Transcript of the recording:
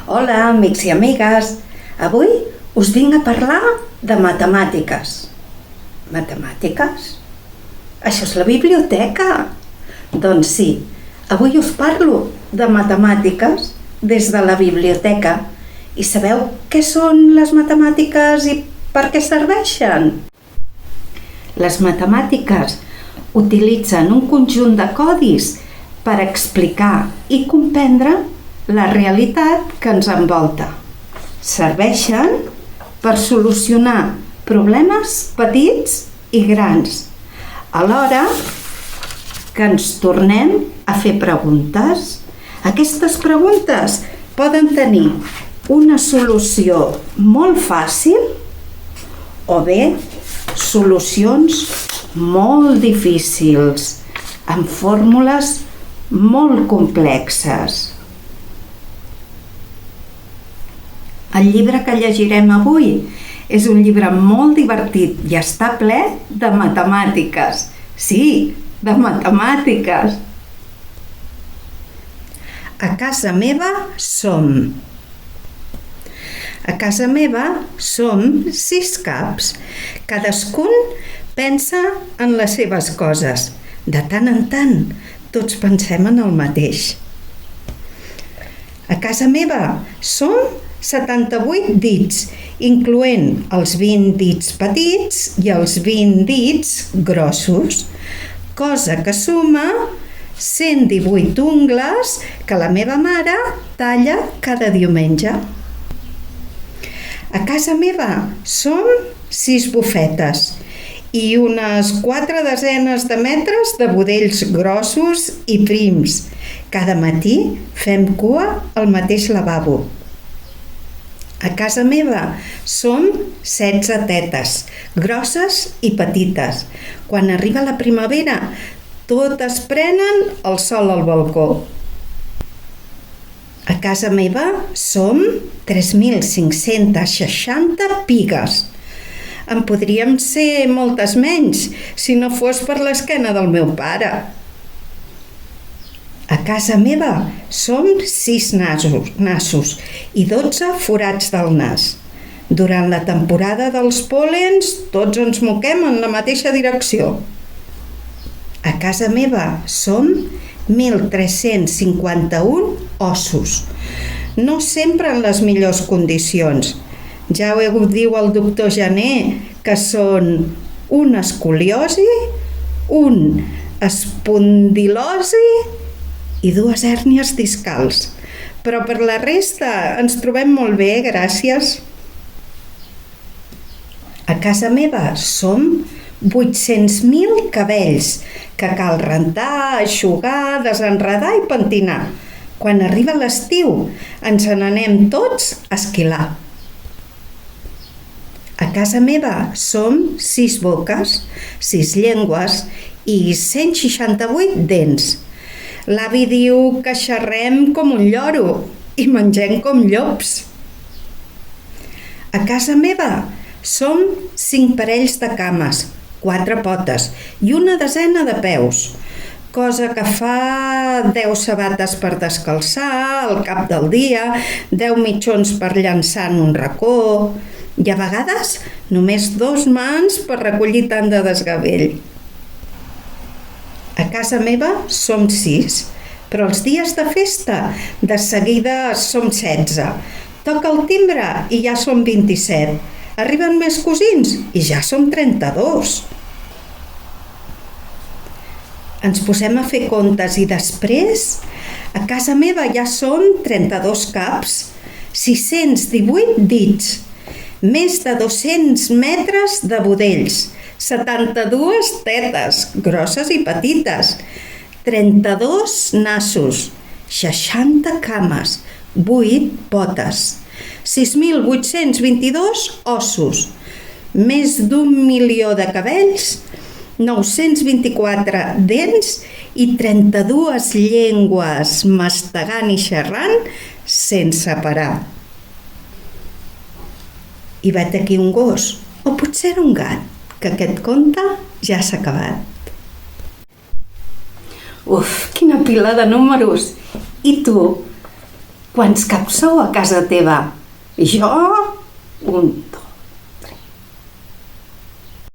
Hola, amics i amigues. Avui us vinc a parlar de matemàtiques. Matemàtiques? Això és la biblioteca. Doncs sí, avui us parlo de matemàtiques des de la biblioteca. I sabeu què són les matemàtiques i per què serveixen? Les matemàtiques utilitzen un conjunt de codis per explicar i comprendre la realitat que ens envolta. Serveixen per solucionar problemes petits i grans, alhora que ens tornem a fer preguntes. Aquestes preguntes poden tenir una solució molt fàcil o bé solucions molt difícils, amb fórmules molt complexes. El llibre que llegirem avui és un llibre molt divertit i està ple de matemàtiques. Sí, de matemàtiques. A casa meva som. A casa meva som 6 caps. Cadascun pensa en les seves coses. De tant en tant, tots pensem en el mateix. A casa meva som 78 dits, incloent els 20 dits petits i els 20 dits grossos, cosa que suma 118 ungles que la meva mare talla cada diumenge. A casa meva som 6 bufetes i unes 4 desenes de metres de budells grossos i prims. Cada matí fem cua al mateix lavabo. A casa meva som 16 tetes, grosses i petites. Quan arriba la primavera, totes prenen el sol al balcó. A casa meva som 3.560 pigues. En podríem ser moltes menys, si no fos per l'esquena del meu pare. A casa meva som 6 nassos i 12 forats del nas. Durant la temporada dels pòlens, tots ens moquem en la mateixa direcció. A casa meva som 1.351 ossos. No sempre en les millors condicions. Ja ho diu el doctor Jané, que són una escoliosi, un espondilosi i 2 hèrnies discals. Però per la resta ens trobem molt bé, gràcies. A casa meva som 800.000 cabells que cal rentar, eixugar, desenredar i pentinar. Quan arriba l'estiu ens n'anem tots a esquilar. A casa meva som 6 boques, 6 llengües i 168 dents. L'avi diu que xerrem com un lloro i mengem com llops. A casa meva som 5 parells de cames, 4 potes i una desena de peus, cosa que fa 10 sabates per descalçar al cap del dia, 10 mitjons per llançar en un racó i a vegades només 2 mans per recollir tant de desgavell. A casa meva som 6, però els dies de festa de seguida som 16. Toca el timbre i ja som 27. Arriben més cosins i ja som 32. Ens posem a fer comptes i després a casa meva ja som 32 caps, 618 dits, més de 200 metres de budells, 72 tetes, grosses i petites, 32 nassos, 60 cames, 8 potes, 6.822 ossos, més d'1 milió de cabells, 924 dents i 32 llengües mastegant i xerrant sense parar. I vet aquí un gos, o potser un gat, que aquest conte ja s'ha acabat. Uf, quina pila de números! I tu? Quants caps sou a casa teva? Jo? 1, 2,